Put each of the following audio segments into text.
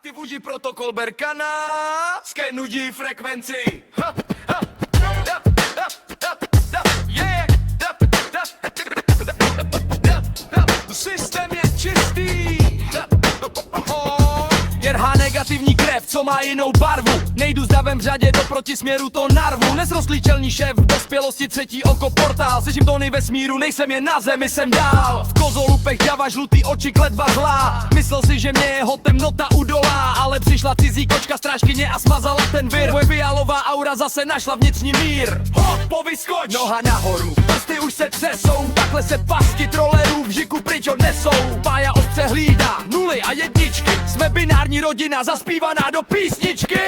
Aktivuji protokol Berkana, skenuji frekvenci. Systém je čistý. RH negativní krev, co má jinou barvu. Nejdu s davem v řadě, do protisměru to narvu. Nezrostlíčelný šéf, v dospělosti třetí oko portál. Slyším tóny vesmíru, nejsem jen na zemi, jsem dál. V kozolupech ďava, žlutý oči, kletba zlá. Myslel si, že mě jeho temnota udolá, ale přišla cizí kočka strážkyně a smazala ten vir. Moje fialová aura zase našla vnitřní mír. Hop, povyskoč, noha nahoru, prsty už se třesou. Takhle se pasky trolerů v žiku pryč odnesou. Pája ostře hlídá, nuly a jedničky. Jsme binární rodina, zaspívaná do písničky.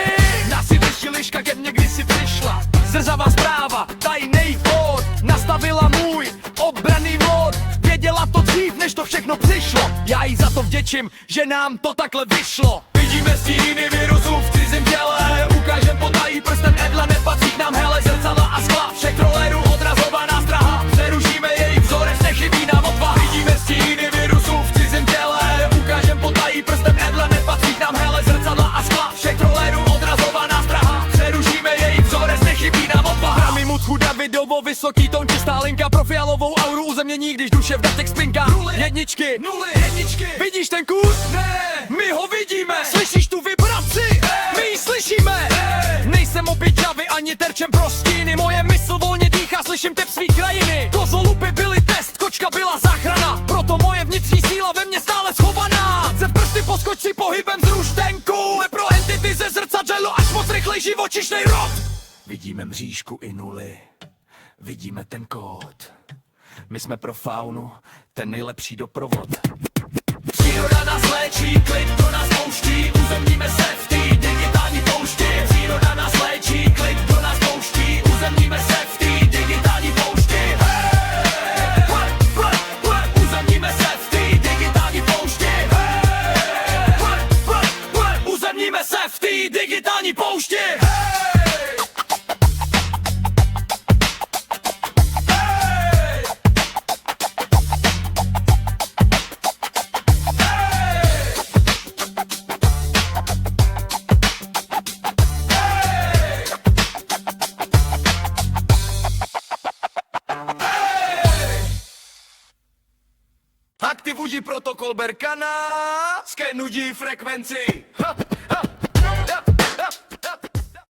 Na si vyšší liška ke mně kdysi přišla. Zrzavá zpráva, tajnej kód. Nastavila můj obranný mód. Věděla to dřív, než to všechno přišlo. Já jí za to vděčím, že nám to takhle vyšlo. Vidíme stíny virusů v cizím těle. Ukážem potají prstem edla, nepatří k nám hele. Zrcadla a skla, všech trolerů odrazovaná straha. Přerušíme její vzorec, nechybí nám odvaha. Vidíme stíny virusů v cizím těle. Ukážem potají prstem edla, nepatří k nám hele. Zrcadla a skla, všech trolerů odrazovaná straha. Přerušíme její vzorec, nechybí nám odvaha. Hrami mutku Davidovo, vysoký tón, čistá linka. Pro fialovou auru uzemnění, když duše v datech spinká. Jedničky, nuly, jedničky. Vidíš ten kus? Ne, my ho vidíme. Slyšíš tu vibraci? My ji slyšíme. Nejsem opět davy ani terčem pro stíny. Moje mysl volně dýchá, slyším tep svý krajiny. Kozolupy byly test, kočka byla záchrana. Proto moje vnitřní síla ve mně stále schovaná. Se prsty poskoč si pohybem z ruštenku. Pro entity ze zrcadlo až moc rychlej živočišnej rod. Vidíme mřížku i nuly. Vidíme ten kód. My jsme pro faunu ten nejlepší doprovod. Příroda nás léčí, klid do nás pouští. Uzemníme se v té digitální poušti. Příroda nás léčí, klid do nás pouští. Uzemníme se v té digitální poušti. Uzemníme se v té digitální poušti. Uzemníme se v té digitální poušti. Aktivuji protokol Berkana, skenuji frekvenci.